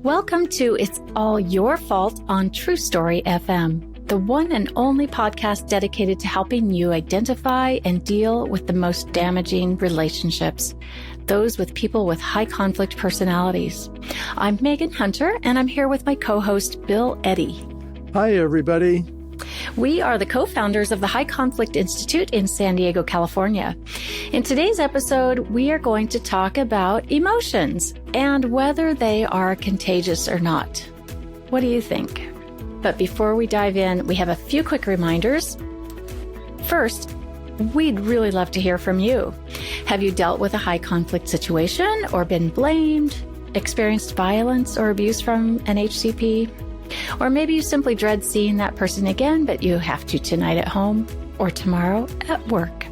Welcome to It's All Your Fault on True Story FM, the one and only podcast dedicated to helping you identify and deal with the most damaging relationships, those with people with high conflict personalities. I'm Megan Hunter, and I'm here with my co-host, Bill Eddy. Hi, everybody. We are the co-founders of the High Conflict Institute in San Diego, California. In today's episode, we are going to talk about emotions and whether they are contagious or not. What do you think? But before we dive in, we have a few quick reminders. First, we'd really love to hear from you. Have you dealt with a high conflict situation or been blamed, experienced violence or abuse from an HCP? Or maybe you simply dread seeing that person again, but you have to tonight at home or tomorrow at work.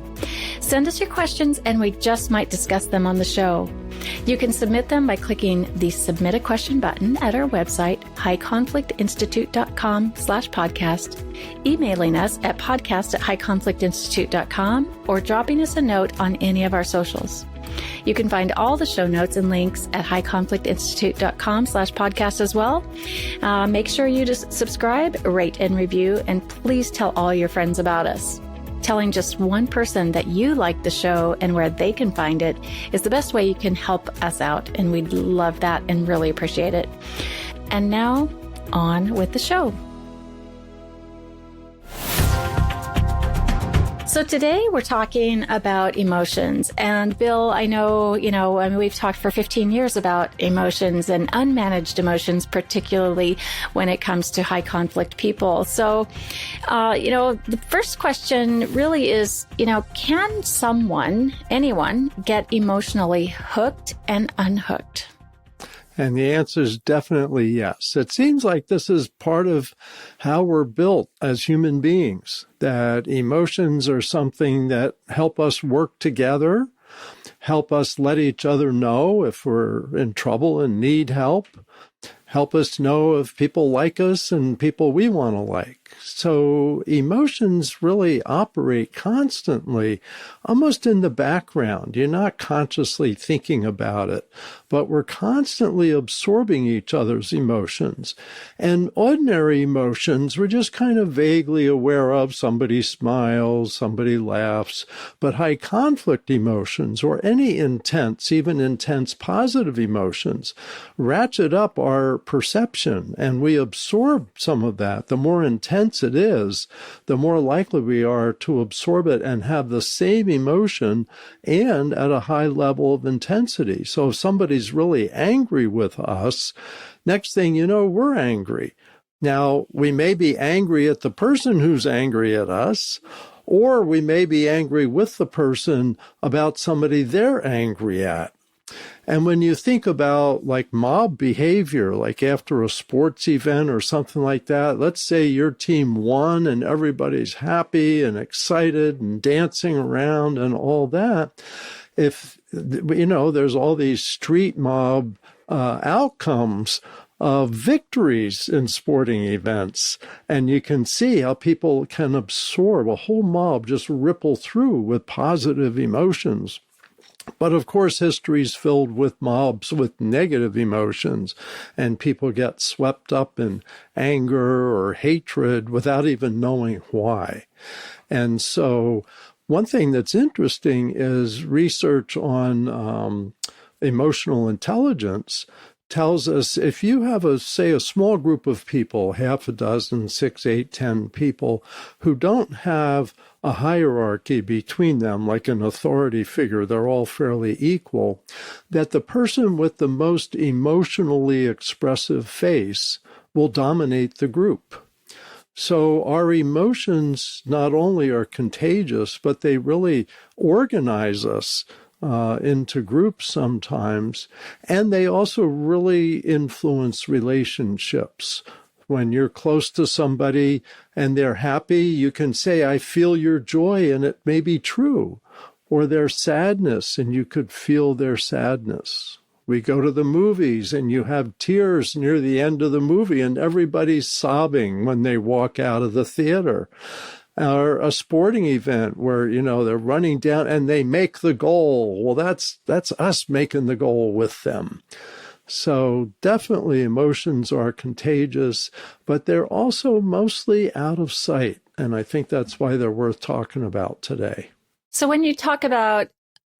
Send us your questions and we just might discuss them on the show. You can submit them by clicking the Submit a Question button at our website, highconflictinstitute.com/podcast, emailing us at podcast@highconflictinstitute.com, or dropping us a note on any of our socials. You can find all the show notes and links at highconflictinstitute.com/podcast as well. Make sure you just subscribe, rate, and review, and please tell all your friends about us. Telling just one person that you like the show and where they can find it is the best way you can help us out, and we'd love that and really appreciate it. And now, on with the show. So today we're talking about emotions. And Bill, I know, we've talked for 15 years about emotions and unmanaged emotions, particularly when it comes to high conflict people. So, the first question really is, can anyone get emotionally hooked and unhooked? And the answer is definitely yes. It seems like this is part of how we're built as human beings, that emotions are something that help us work together, help us let each other know if we're in trouble and need help us know if people like us and people we want to like. So emotions really operate constantly, almost in the background. You're not consciously thinking about it, but we're constantly absorbing each other's emotions. And ordinary emotions, we're just kind of vaguely aware of. Somebody smiles, somebody laughs. But high conflict emotions, or any intense, even intense positive emotions, ratchet up our perception, and we absorb some of that. The more intense it is, the more likely we are to absorb it and have the same emotion and at a high level of intensity. So if somebody's really angry with us, next thing you know, we're angry. Now, we may be angry at the person who's angry at us, or we may be angry with the person about somebody they're angry at. And when you think about like mob behavior, like after a sports event or something like that, let's say your team won and everybody's happy and excited and dancing around and all that. If, there's all these street mob outcomes of victories in sporting events, and you can see how people can absorb a whole mob, just ripple through with positive emotions. But of course, history is filled with mobs with negative emotions, and people get swept up in anger or hatred without even knowing why. And so one thing that's interesting is research on emotional intelligence tells us if you have a small group of people, half a dozen, 6, 8, 10 people who don't have a hierarchy between them, like an authority figure, they're all fairly equal, that the person with the most emotionally expressive face will dominate the group. So our emotions not only are contagious, but they really organize us into groups sometimes, and they also really influence relationships. When you're close to somebody and they're happy, you can say, I feel your joy, and it may be true. Or their sadness, and you could feel their sadness. We go to the movies and you have tears near the end of the movie and everybody's sobbing when they walk out of the theater. Or a sporting event where, they're running down and they make the goal. Well, that's us making the goal with them. So definitely emotions are contagious, but they're also mostly out of sight. And I think that's why they're worth talking about today. So when you talk about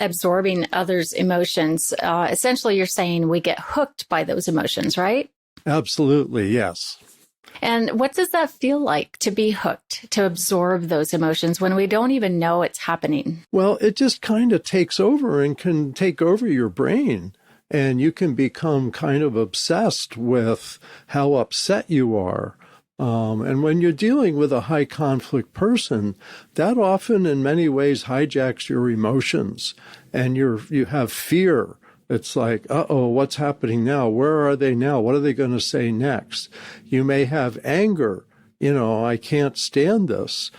absorbing others' emotions, essentially you're saying we get hooked by those emotions, right? Absolutely, yes. And what does that feel like to be hooked, to absorb those emotions when we don't even know it's happening? Well, it just kind of takes over and can take over your brain. And you can become kind of obsessed with how upset you are. And when you're dealing with a high conflict person, that often in many ways hijacks your emotions, and you have fear. It's like, uh-oh, what's happening now? Where are they now? What are they going to say next? You may have anger. I can't stand this.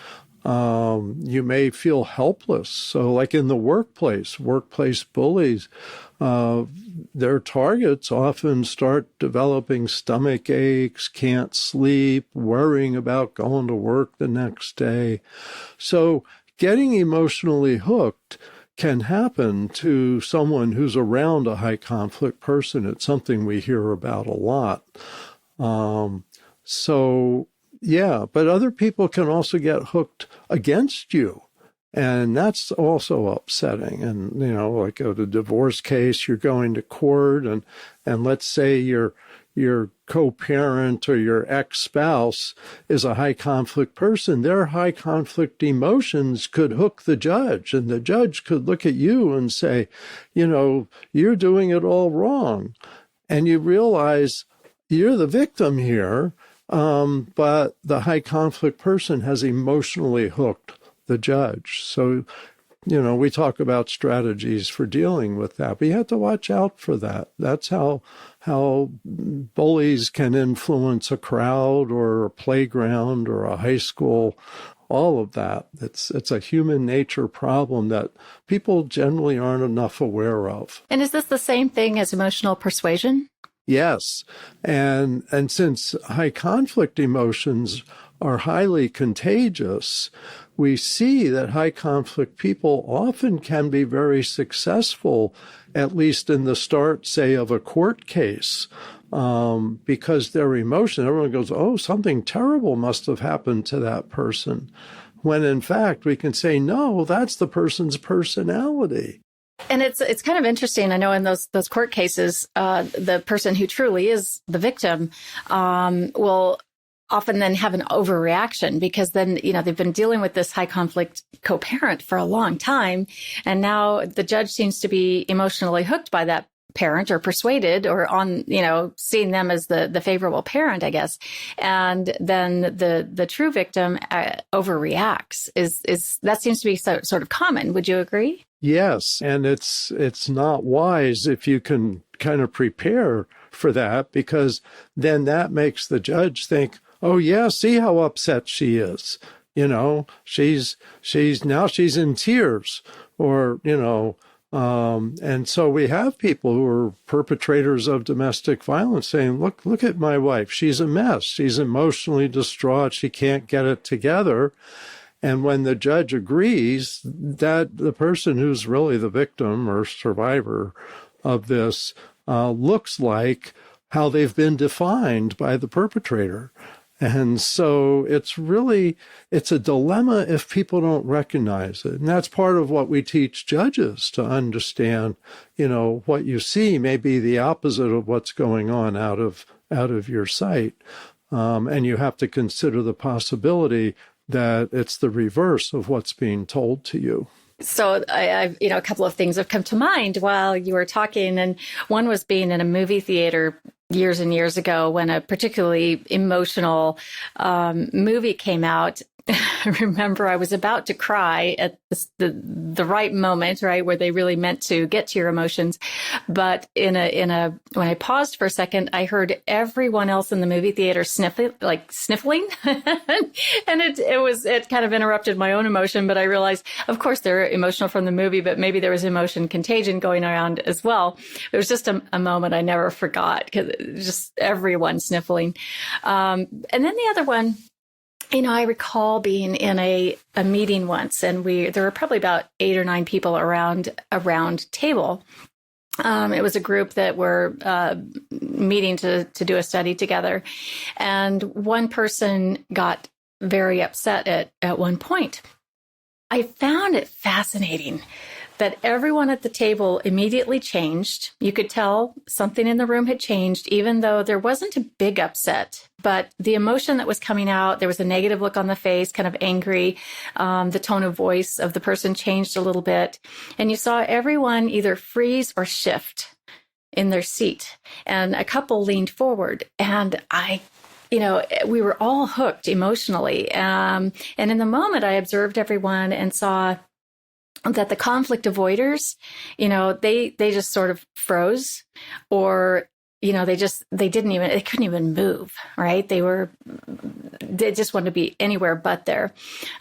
You may feel helpless. So like in the workplace bullies, their targets often start developing stomach aches, can't sleep, worrying about going to work the next day. So getting emotionally hooked can happen to someone who's around a high conflict person. It's something we hear about a lot. Yeah, but other people can also get hooked against you. And that's also upsetting. And, like a divorce case, you're going to court and let's say your co-parent or your ex-spouse is a high conflict person. Their high conflict emotions could hook the judge, and the judge could look at you and say, you're doing it all wrong. And you realize you're the victim here, but the high conflict person has emotionally hooked the judge. So, we talk about strategies for dealing with that, but you have to watch out for that. That's how bullies can influence a crowd or a playground or a high school, all of that. It's a human nature problem that people generally aren't enough aware of. And is this the same thing as emotional persuasion? Yes. And since high conflict emotions are highly contagious, we see that high conflict people often can be very successful, at least in the start, say, of a court case, because their emotion, everyone goes, oh, something terrible must have happened to that person. When in fact, we can say, no, that's the person's personality. And it's kind of interesting. I know in those court cases, the person who truly is the victim will often then have an overreaction, because then, they've been dealing with this high conflict co-parent for a long time. And now the judge seems to be emotionally hooked by that parent, or persuaded, or on, seeing them as the favorable parent, I guess. And then the true victim overreacts. Is that seems to be sort of common. Would you agree? Yes. And it's not wise if you can kind of prepare for that, because then that makes the judge think, oh yeah, see how upset she is. She's in tears, or, and so we have people who are perpetrators of domestic violence saying, look at my wife. She's a mess. She's emotionally distraught. She can't get it together. And when the judge agrees, that the person who's really the victim or survivor of this looks like how they've been defined by the perpetrator. And so it's a dilemma if people don't recognize it. And that's part of what we teach judges, to understand, what you see may be the opposite of what's going on out of your sight. And you have to consider the possibility that it's the reverse of what's being told to you. So I've, a couple of things have come to mind while you were talking. And one was being in a movie theater years and years ago when a particularly emotional movie came out. I remember I was about to cry at the right moment, right, where they really meant to get to your emotions. But when I paused for a second, I heard everyone else in the movie theater sniffling, and it kind of interrupted my own emotion. But I realized, of course, they're emotional from the movie, but maybe there was emotion contagion going around as well. It was just a moment I never forgot, because just everyone sniffling. And then the other one, I recall being in a meeting once, and there were probably about 8 or 9 people around a round table. It was a group that were meeting to do a study together. And one person got very upset at one point. I found it fascinating that everyone at the table immediately changed. You could tell something in the room had changed, even though there wasn't a big upset. But the emotion that was coming out, there was a negative look on the face, kind of angry. The tone of voice of the person changed a little bit. And you saw everyone either freeze or shift in their seat. And a couple leaned forward. And we were all hooked emotionally. And in the moment, I observed everyone and saw that the conflict avoiders, they just sort of froze, or, they couldn't even move, right? They just wanted to be anywhere but there.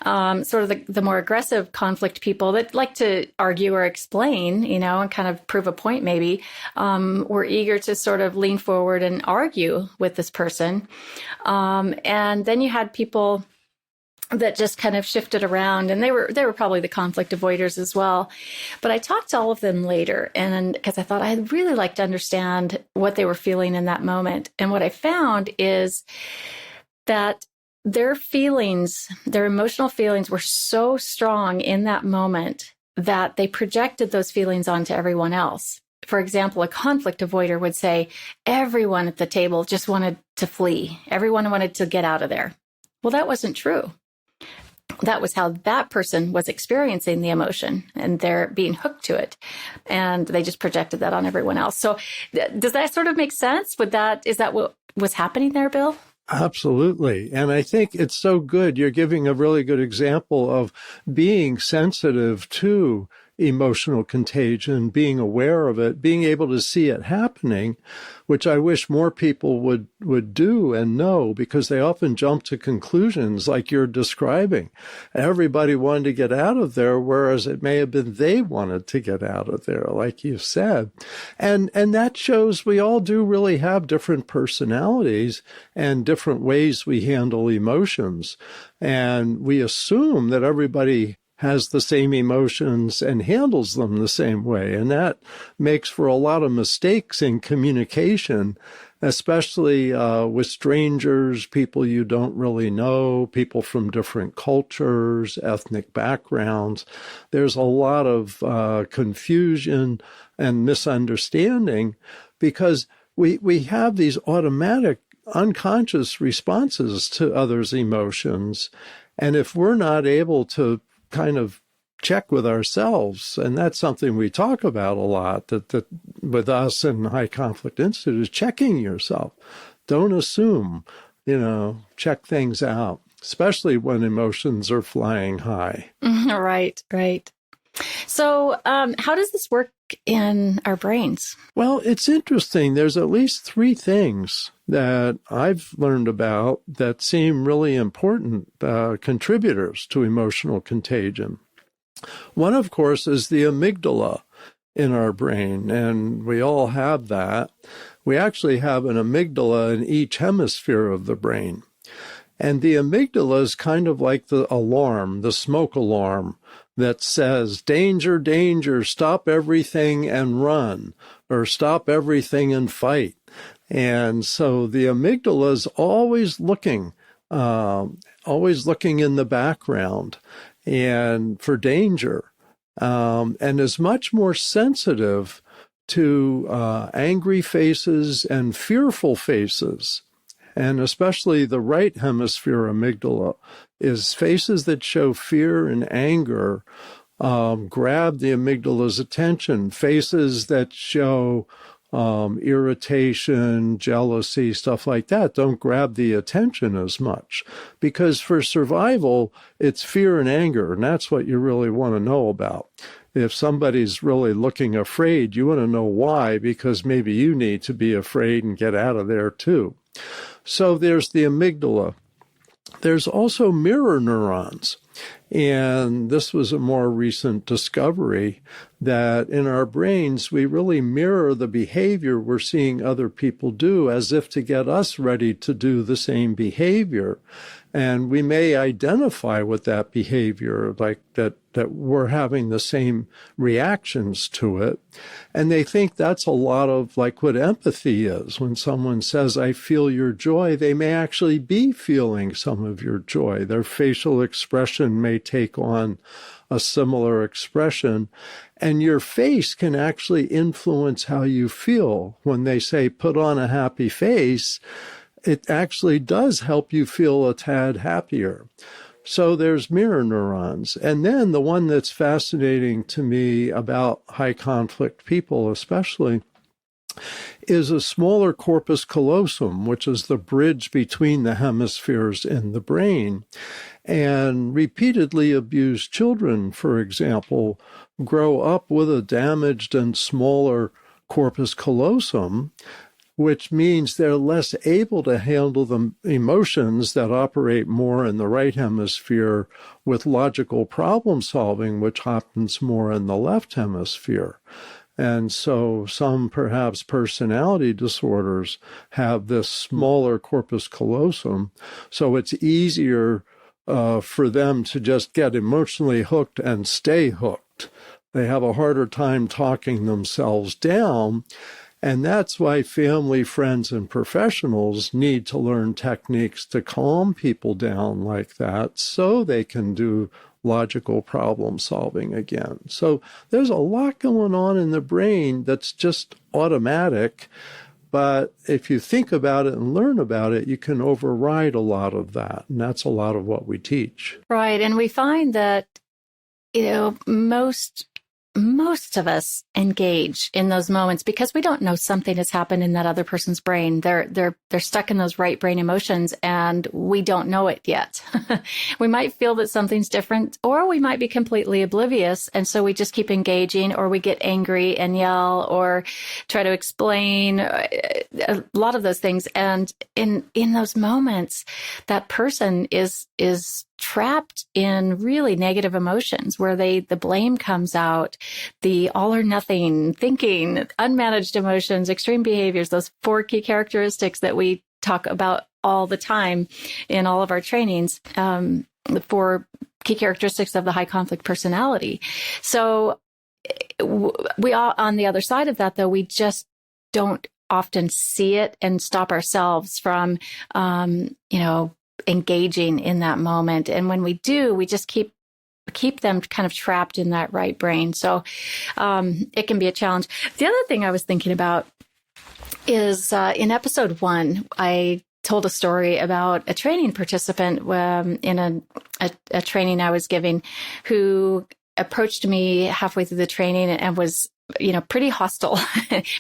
Sort of the more aggressive conflict people that like to argue or explain, and kind of prove a point maybe, were eager to sort of lean forward and argue with this person. And then you had people that just kind of shifted around, and they were probably the conflict avoiders as well. But I talked to all of them later, and because I thought I'd really like to understand what they were feeling in that moment. And what I found is that their feelings, their emotional feelings, were so strong in that moment that they projected those feelings onto everyone else. For example, a conflict avoider would say, everyone at the table just wanted to flee. Everyone wanted to get out of there. Well, that wasn't true. That was how that person was experiencing the emotion, and they're being hooked to it. And they just projected that on everyone else. So does that sort of make sense? Is that what was happening there, Bill? Absolutely. And I think it's so good. You're giving a really good example of being sensitive to emotional contagion, being aware of it, being able to see it happening, which I wish more people would do and know, because they often jump to conclusions like you're describing. Everybody wanted to get out of there, whereas it may have been they wanted to get out of there, like you said. And that shows we all do really have different personalities and different ways we handle emotions. And we assume that everybody has the same emotions and handles them the same way. And that makes for a lot of mistakes in communication, especially with strangers, people you don't really know, people from different cultures, ethnic backgrounds. There's a lot of confusion and misunderstanding because we have these automatic, unconscious responses to others' emotions. And if we're not able to kind of check with ourselves, and that's something we talk about a lot, that with us and High Conflict Institute, is checking yourself. Don't assume, check things out, especially when emotions are flying high. Right. So how does this work in our brains? Well, it's interesting. There's at least 3 things that I've learned about that seem really important contributors to emotional contagion. One, of course, is the amygdala in our brain, and we all have that. We actually have an amygdala in each hemisphere of the brain. And the amygdala is kind of like the alarm, the smoke alarm, that says, danger, danger, stop everything and run, or stop everything and fight. And so the amygdala is always looking in the background and for danger, and is much more sensitive to angry faces and fearful faces. And especially the right hemisphere amygdala is faces that show fear and anger grab the amygdala's attention. Faces that show irritation, jealousy, stuff like that don't grab the attention as much. Because for survival, it's fear and anger, and that's what you really want to know about. If somebody's really looking afraid, you want to know why, because maybe you need to be afraid and get out of there too. So there's the amygdala. There's also mirror neurons. And this was a more recent discovery that in our brains, we really mirror the behavior we're seeing other people do as if to get us ready to do the same behavior. And we may identify with that behavior, like that we're having the same reactions to it. And they think that's a lot of like what empathy is. When someone says, I feel your joy, they may actually be feeling some of your joy. Their facial expression may take on a similar expression. And your face can actually influence how you feel. When they say, put on a happy face, it actually does help you feel a tad happier. So there's mirror neurons. And then the one that's fascinating to me about high conflict people especially is a smaller corpus callosum, which is the bridge between the hemispheres in the brain. And repeatedly abused children, for example, grow up with a damaged and smaller corpus callosum, which means they're less able to handle the emotions that operate more in the right hemisphere with logical problem solving, which happens more in the left hemisphere. And so some perhaps personality disorders have this smaller corpus callosum, so it's easier for them to just get emotionally hooked and stay hooked. They have a harder time talking themselves down. And that's why family, friends, and professionals need to learn techniques to calm people down like that so they can do logical problem solving again. So there's a lot going on in the brain that's just automatic. But if you think about it and learn about it, you can override a lot of that. And that's a lot of what we teach. Right. And we find that, most of us engage in those moments because we don't know something has happened in that other person's brain. They're stuck in those right brain emotions and we don't know it yet. We might feel that something's different, or we might be completely oblivious. And so we just keep engaging, or we get angry and yell or try to explain a lot of those things. And in those moments, that person is trapped in really negative emotions where the blame comes out, the all or nothing thinking, unmanaged emotions, extreme behaviors, those 4 key characteristics that we talk about all the time in all of our trainings, the 4 key characteristics of the high conflict personality. So we all, on the other side of that, though, we just don't often see it and stop ourselves from, engaging in that moment. And when we do, we just keep them kind of trapped in that right brain. So it can be a challenge. The other thing I was thinking about is in episode 1, I told a story about a training participant in a training I was giving who approached me halfway through the training and was pretty hostile,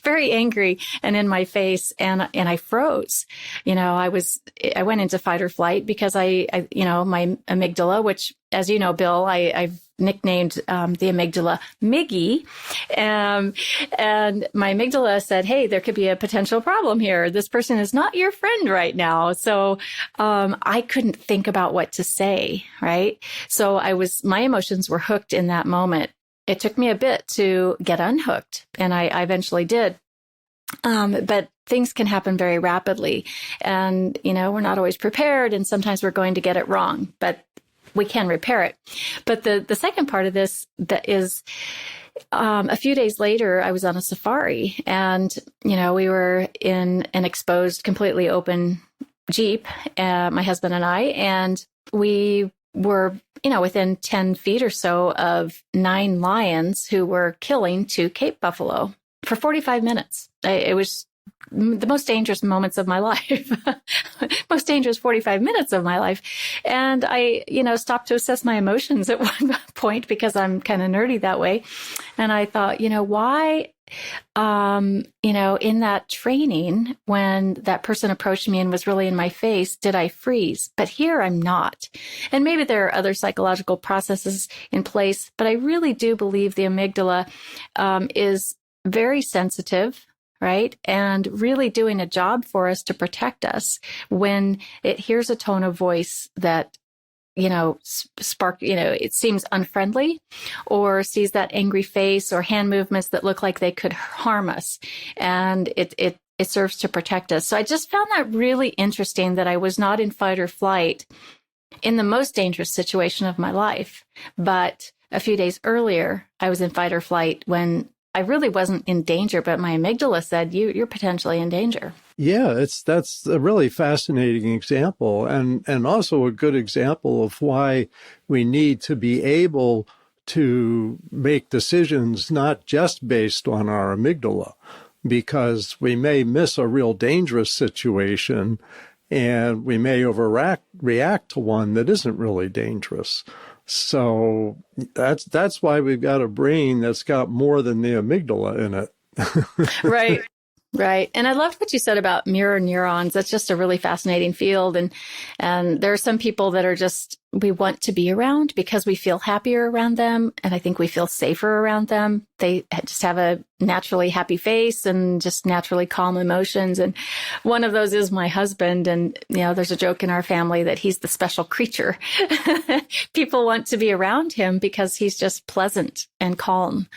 very angry and in my face. And I froze. I went into fight or flight because my amygdala, which, as you know, Bill, I've nicknamed the amygdala Miggy. And my amygdala said, hey, there could be a potential problem here. This person is not your friend right now. So I couldn't think about what to say, right? So my emotions were hooked in that moment. It took me a bit to get unhooked, and I eventually did. But things can happen very rapidly, and, we're not always prepared, and sometimes we're going to get it wrong, but we can repair it. But the second part of this that is, a few days later, I was on a safari, and, we were in an exposed, completely open Jeep, my husband and I, and we were, within 10 feet or so of 9 lions who were killing 2 Cape buffalo for 45 minutes. It was the most dangerous moments of my life, most dangerous 45 minutes of my life. And I, stopped to assess my emotions at one point because I'm kind of nerdy that way. And I thought, why, in that training, when that person approached me and was really in my face, did I freeze? But here I'm not. And maybe there are other psychological processes in place, but I really do believe the amygdala is very sensitive, right? And really doing a job for us to protect us when it hears a tone of voice that it seems unfriendly, or sees that angry face or hand movements that look like they could harm us. And it serves to protect us. So I just found that really interesting, that I was not in fight or flight in the most dangerous situation of my life. But a few days earlier, I was in fight or flight when I really wasn't in danger, but my amygdala said, you're potentially in danger. Yeah, that's a really fascinating example, and also a good example of why we need to be able to make decisions not just based on our amygdala, because we may miss a real dangerous situation and we may react to one that isn't really dangerous. So that's why we've got a brain that's got more than the amygdala in it. Right. Right. And I loved what you said about mirror neurons. That's just a really fascinating field. And there are some people that are just, we want to be around because we feel happier around them. And I think we feel safer around them. They just have a naturally happy face and just naturally calm emotions. And one of those is my husband. And, there's a joke in our family that he's the special creature. People want to be around him because he's just pleasant and calm.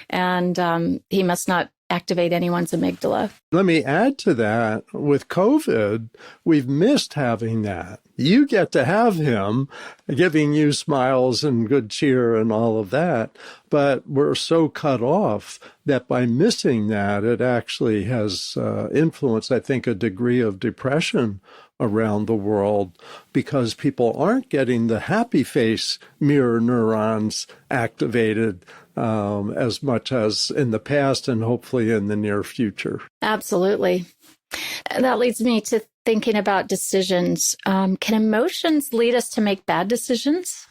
And he must not activate anyone's amygdala. Let me add to that. With COVID, we've missed having that. You get to have him giving you smiles and good cheer and all of that, but we're so cut off that by missing that, it actually has influenced, I think, a degree of depression around the world because people aren't getting the happy face mirror neurons activated as much as in the past and hopefully in the near future. Absolutely. And that leads me to thinking about decisions. Can emotions lead us to make bad decisions?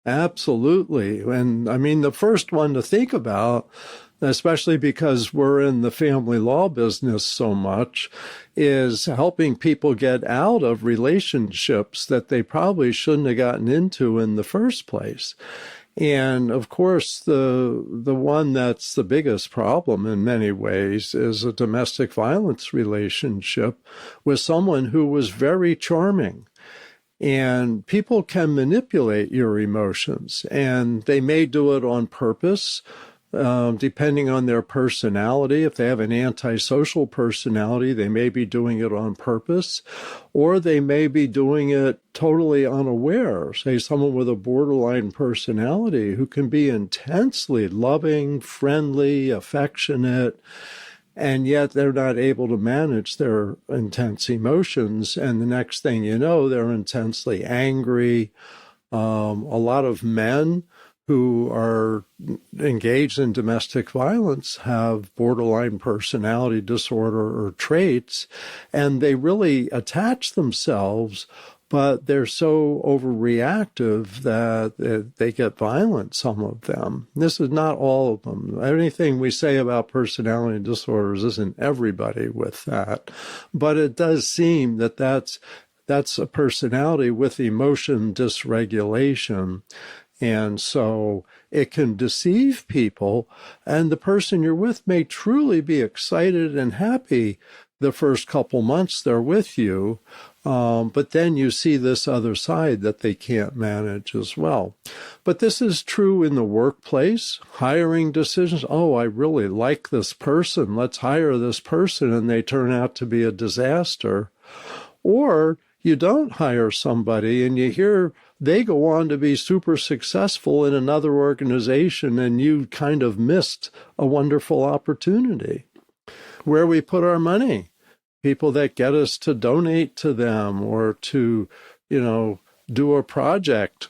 Absolutely. And I mean, the first one to think about, especially because we're in the family law business so much, is helping people get out of relationships that they probably shouldn't have gotten into in the first place. And of course, the one that's the biggest problem in many ways is a domestic violence relationship with someone who was very charming. And people can manipulate your emotions, and they may do it on purpose, depending on their personality. If they have an antisocial personality, they may be doing it on purpose, or they may be doing it totally unaware. Say someone with a borderline personality who can be intensely loving, friendly, affectionate, and yet they're not able to manage their intense emotions. And the next thing you know, they're intensely angry. A lot of men who are engaged in domestic violence have borderline personality disorder or traits, and they really attach themselves, but they're so overreactive that they get violent, some of them. This is not all of them. Anything we say about personality disorders isn't everybody with that, but it does seem that that's a personality with emotion dysregulation. And so it can deceive people, and the person you're with may truly be excited and happy the first couple months they're with you, but then you see this other side that they can't manage as well. But this is true in the workplace, hiring decisions. Oh, I really like this person. Let's hire this person, and they turn out to be a disaster. Or you don't hire somebody and you hear they go on to be super successful in another organization and you kind of missed a wonderful opportunity. Where we put our money, people that get us to donate to them or to, do a project.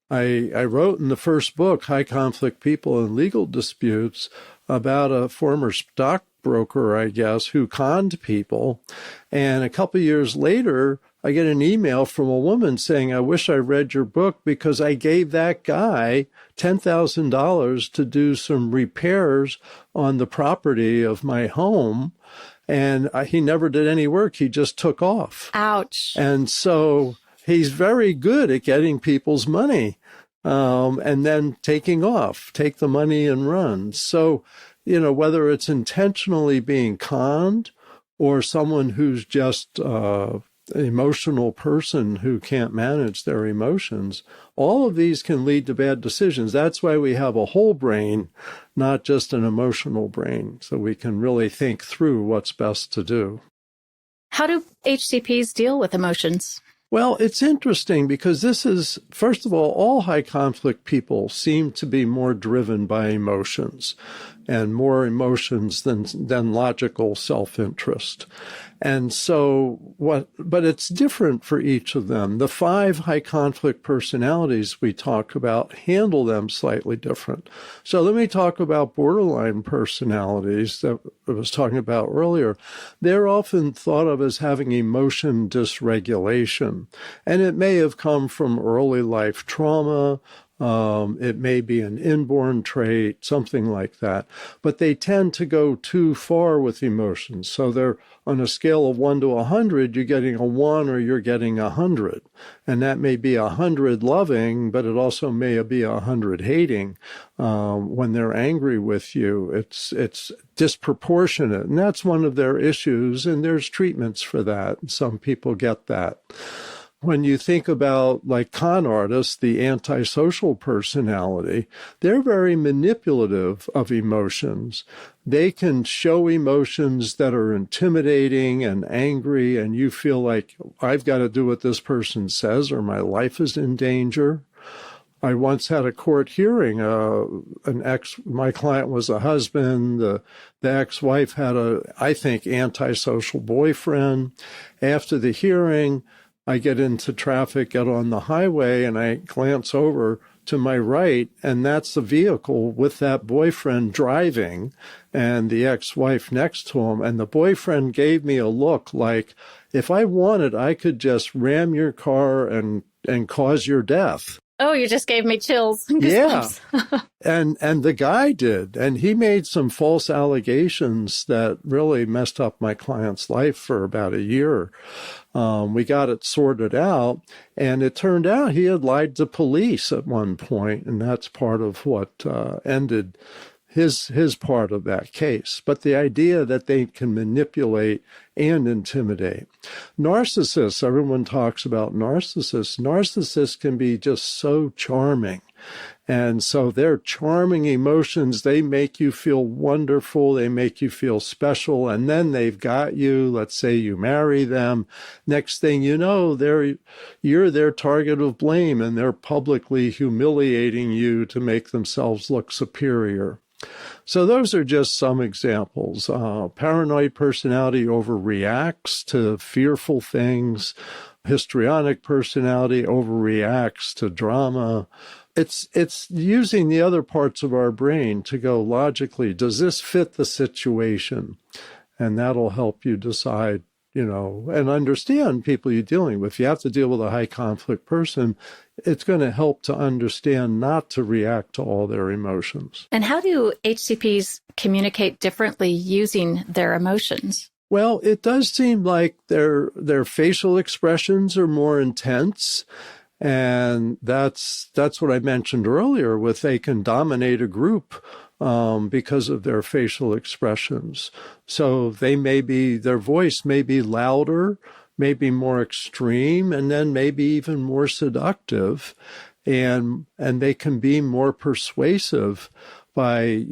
I wrote in the first book, High Conflict People and Legal Disputes, about a former stockbroker, I guess, who conned people. And a couple of years later, I get an email from a woman saying, I wish I read your book because I gave that guy $10,000 to do some repairs on the property of my home. And he never did any work. He just took off. Ouch. And so he's very good at getting people's money and then taking off, take the money and run. So, whether it's intentionally being conned or someone who's just emotional person who can't manage their emotions, all of these can lead to bad decisions. That's why we have a whole brain, not just an emotional brain, so we can really think through what's best to do. How do HCPs deal with emotions? Well, it's interesting because this is, first of all high conflict people seem to be more driven by emotions and more emotions than logical self-interest. And so but it's different for each of them. The 5 high conflict personalities we talk about handle them slightly different. So let me talk about borderline personalities that I was talking about earlier. They're often thought of as having emotion dysregulation, and it may have come from early life trauma. It may be an inborn trait, something like that. But they tend to go too far with emotions. So they're on a scale of 1 to 100, you're getting a 1 or you're getting 100. And that may be 100 loving, but it also may be 100 hating. When they're angry with you, it's disproportionate. And that's one of their issues. And there's treatments for that. Some people get that. When you think about like con artists, the antisocial personality, they're very manipulative of emotions. They can show emotions that are intimidating and angry, and you feel like I've got to do what this person says or my life is in danger. I once had a court hearing. My client was a husband. The ex-wife had I think, antisocial boyfriend. After the hearing, I get into traffic, get on the highway, and I glance over to my right, and that's the vehicle with that boyfriend driving and the ex-wife next to him. And the boyfriend gave me a look like, if I wanted, I could just ram your car and cause your death. Oh, you just gave me chills. Yeah. And the guy did. And he made some false allegations that really messed up my client's life for about a year. We got it sorted out, and it turned out he had lied to police at one point, and that's part of what ended his part of that case. But the idea that they can manipulate and intimidate. Narcissists, everyone talks about narcissists. Narcissists can be just so charming. And so their charming emotions, they make you feel wonderful, they make you feel special, and then they've got you. Let's say you marry them. Next thing you know, you're their target of blame, and they're publicly humiliating you to make themselves look superior. So those are just some examples. Paranoid personality overreacts to fearful things. Histrionic personality overreacts to drama. It's using the other parts of our brain to go logically, does this fit the situation? And that'll help you decide, and understand people you're dealing with. If you have to deal with a high conflict person, it's going to help to understand not to react to all their emotions. And how do HCPs communicate differently using their emotions? Well, it does seem like their facial expressions are more intense. And that's what I mentioned earlier with they can dominate a group because of their facial expressions. So their voice may be louder, maybe more extreme, and then maybe even more seductive. And they can be more persuasive by,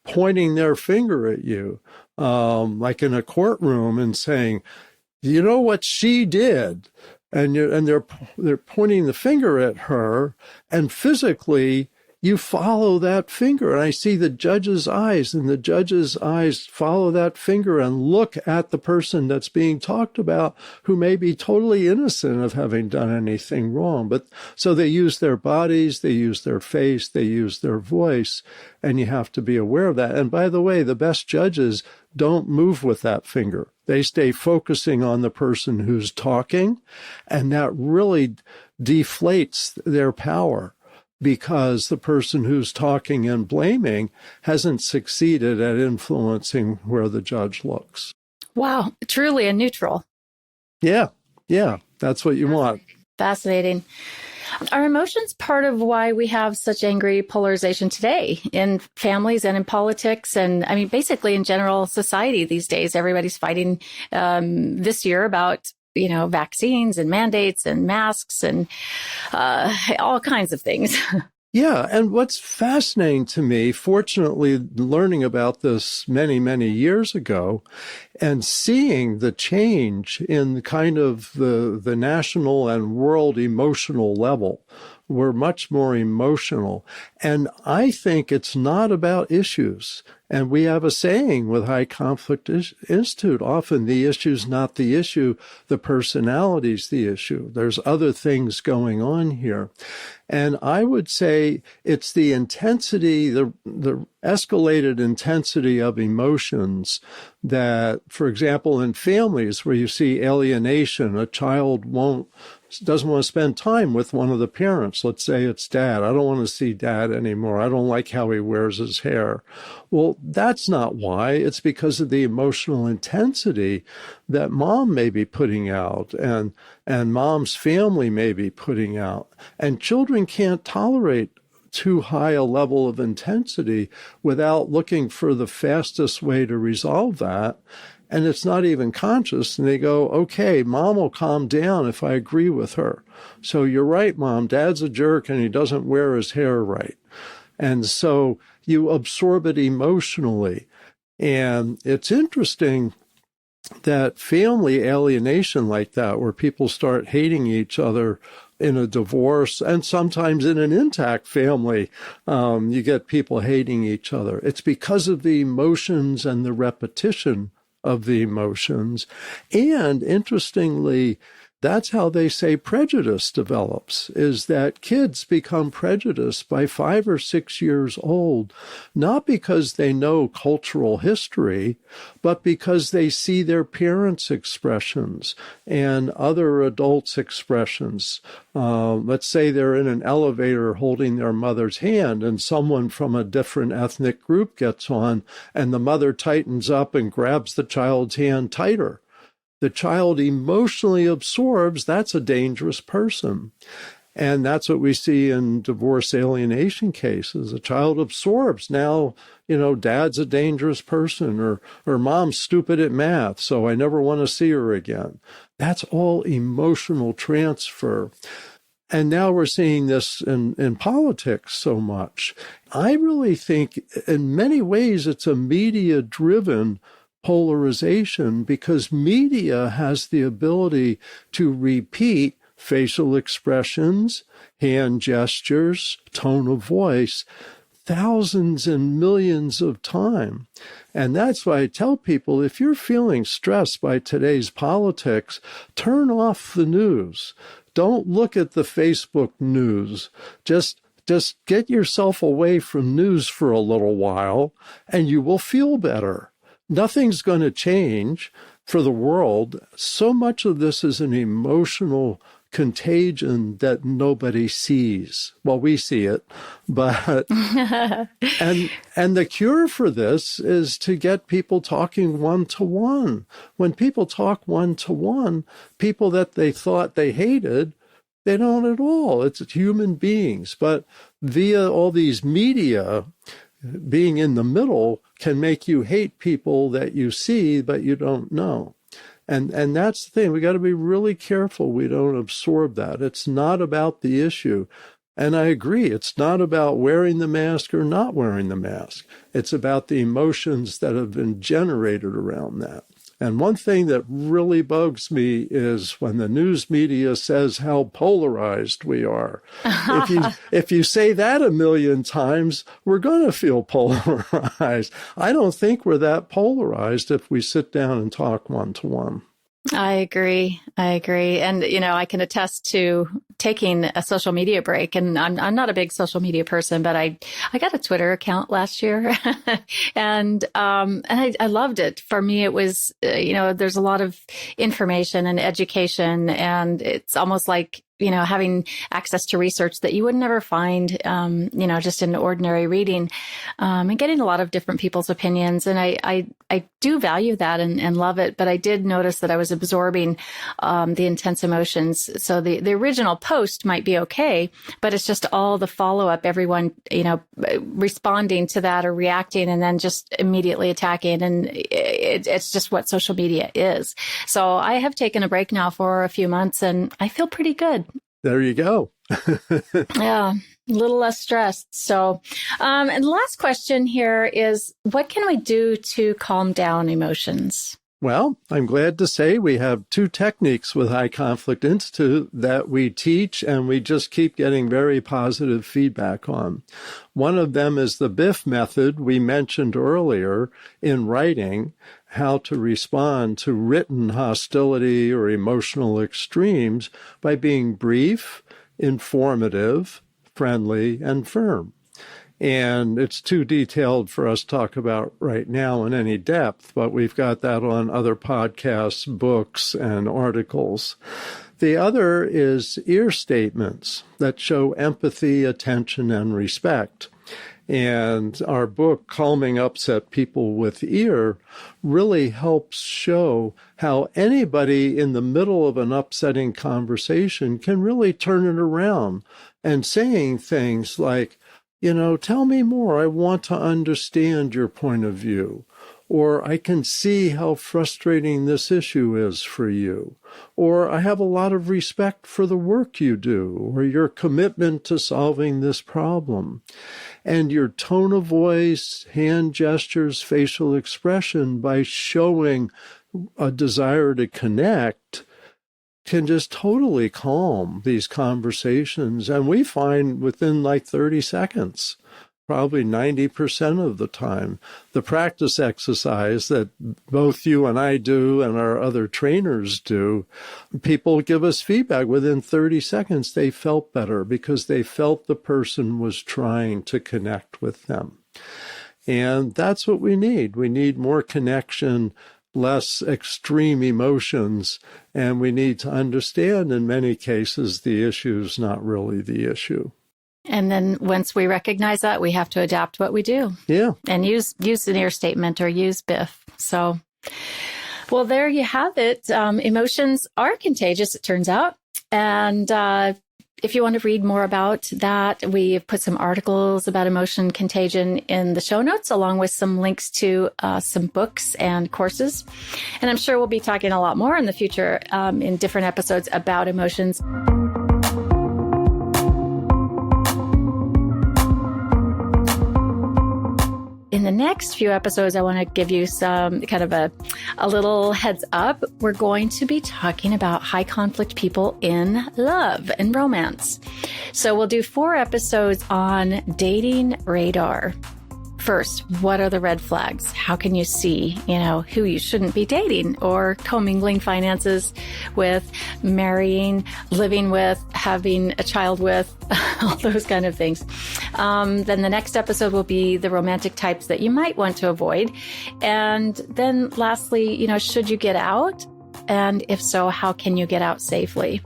pointing their finger at you, like in a courtroom and saying, you know what she did? And they're pointing the finger at her, and physically you follow that finger. And I see the judge's eyes, and the judge's eyes follow that finger and look at the person that's being talked about, who may be totally innocent of having done anything wrong. But so they use their bodies, they use their face, they use their voice, and you have to be aware of that. And by the way, the best judges don't move with that finger. They stay focusing on the person who's talking, and that really deflates their power, because the person who's talking and blaming hasn't succeeded at influencing where the judge looks. Wow, truly a neutral. Yeah, that's what you want. Fascinating. Are emotions part of why we have such angry polarization today in families and in politics? And I mean, basically in general society these days, everybody's fighting this year about, vaccines and mandates and masks and all kinds of things. Yeah, and what's fascinating to me, fortunately, learning about this many, many years ago and seeing the change in kind of the national and world emotional level. We're much more emotional. And I think it's not about issues. And we have a saying with High Conflict Institute, often the issue's not the issue, the personality's the issue. There's other things going on here. And I would say it's the intensity, the escalated intensity of emotions that, for example, in families where you see alienation, a child doesn't want to spend time with one of the parents. Let's say it's dad. I don't want to see dad anymore. I don't like how he wears his hair. Well, that's not why. It's because of the emotional intensity that mom may be putting out and mom's family may be putting out. And children can't tolerate too high a level of intensity without looking for the fastest way to resolve that. And it's not even conscious. And they go, okay, mom will calm down if I agree with her. So you're right, mom, dad's a jerk and he doesn't wear his hair right. And so you absorb it emotionally. And it's interesting that family alienation like that, where people start hating each other in a divorce and sometimes in an intact family, you get people hating each other. It's because of the emotions and the repetition of the emotions. And interestingly, that's how they say prejudice develops, is that kids become prejudiced by 5 or 6 years old, not because they know cultural history, but because they see their parents' expressions and other adults' expressions. Let's say they're in an elevator holding their mother's hand and someone from a different ethnic group gets on and the mother tightens up and grabs the child's hand tighter. The child emotionally absorbs that's a dangerous person. And that's what we see in divorce alienation cases. A child absorbs now, dad's a dangerous person or mom's stupid at math, so I never want to see her again. That's all emotional transfer. And now we're seeing this in politics so much. I really think in many ways it's a media-driven polarization because media has the ability to repeat facial expressions, hand gestures, tone of voice, thousands and millions of times. And that's why I tell people, if you're feeling stressed by today's politics, turn off the news. Don't look at the Facebook news. Just get yourself away from news for a little while, and you will feel better. Nothing's going to change for the world. So much of this is an emotional contagion that nobody sees. Well, we see it, but and the cure for this is to get people talking one-to-one. When people talk one-to-one, people that they thought they hated, they don't at all. It's human beings. But via all these media, being in the middle can make you hate people that you see, but you don't know. And that's the thing. We got to be really careful we don't absorb that. It's not about the issue. And I agree. It's not about wearing the mask or not wearing the mask. It's about the emotions that have been generated around that. And one thing that really bugs me is when the news media says how polarized we are. If you say that a million times, we're going to feel polarized. I don't think we're that polarized if we sit down and talk one-to-one. I agree. And, I can attest to taking a social media break. And I'm not a big social media person, but I got a Twitter account last year and I loved it. For me, it was, there's a lot of information and education, and it's almost like, having access to research that you would never find, just in ordinary reading, and getting a lot of different people's opinions. And I do value that and love it. But I did notice that I was absorbing, the intense emotions. So the original post might be okay, but it's just all the follow-up, everyone, responding to that or reacting and then just immediately attacking. And it's just what social media is. So I have taken a break now for a few months and I feel pretty good. There you go. Yeah. a little less stressed. So, and the last question here is, what can we do to calm down emotions? Well, I'm glad to say we have 2 techniques with High Conflict Institute that we teach and we just keep getting very positive feedback on. One of them is the BIF method we mentioned earlier in writing, how to respond to written hostility or emotional extremes by being brief, informative, friendly, and firm. And it's too detailed for us to talk about right now in any depth, but we've got that on other podcasts, books, and articles. The other is ear statements that show empathy, attention, and respect. And our book, Calming Upset People with Ear, really helps show how anybody in the middle of an upsetting conversation can really turn it around and saying things like, tell me more. I want to understand your point of view. Or I can see how frustrating this issue is for you. Or I have a lot of respect for the work you do or your commitment to solving this problem. And your tone of voice, hand gestures, facial expression by showing a desire to connect can just totally calm these conversations. And we find within 30 seconds, probably 90% of the time, the practice exercise that both you and I do and our other trainers do, people give us feedback within 30 seconds. They felt better because they felt the person was trying to connect with them. And that's what we need. We need more connection, less extreme emotions, and we need to understand in many cases the issue is not really the issue. And then once we recognize that, we have to adapt what we do. Yeah. And use an ear statement or use BIF. So, well, there you have it. Emotions are contagious, it turns out. And if you want to read more about that, we've put some articles about emotion contagion in the show notes, along with some links to some books and courses. And I'm sure we'll be talking a lot more in the future in different episodes about emotions. In the next few episodes, I want to give you some kind of a little heads up. We're going to be talking about high conflict people in love and romance. So we'll do 4 episodes on dating radar. First, what are the red flags? How can you see, who you shouldn't be dating or commingling finances with, marrying, living with, having a child with, all those kind of things. Then the next episode will be the romantic types that you might want to avoid. And then lastly, should you get out? And if so, how can you get out safely?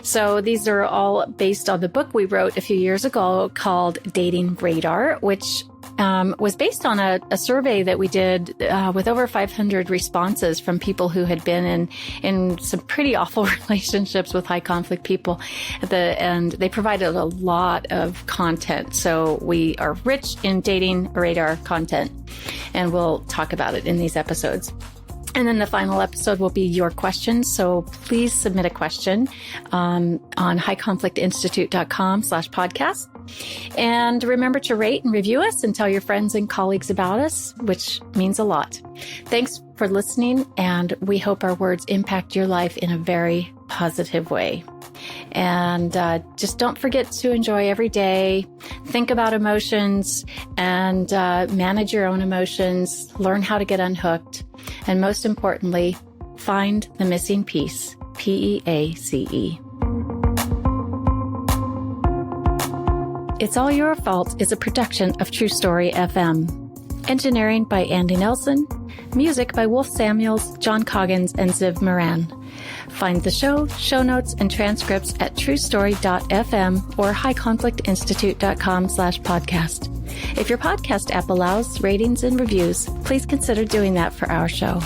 So these are all based on the book we wrote a few years ago called Dating Radar, which was based on a survey that we did with over 500 responses from people who had been in some pretty awful relationships with high conflict people. And they provided a lot of content. So we are rich in dating radar content, and we'll talk about it in these episodes. And then the final episode will be your questions. So please submit a question on highconflictinstitute.com/podcast. And remember to rate and review us and tell your friends and colleagues about us, which means a lot. Thanks for listening, and we hope our words impact your life in a very positive way. And just don't forget to enjoy every day, think about emotions, and manage your own emotions, learn how to get unhooked, and most importantly, find the missing piece, PEACE. It's All Your Fault is a production of True Story FM. Engineering by Andy Nelson. Music by Wolf Samuels, John Coggins, and Ziv Moran. Find the show notes, and transcripts at truestory.fm or highconflictinstitute.com/podcast. If your podcast app allows ratings and reviews, please consider doing that for our show.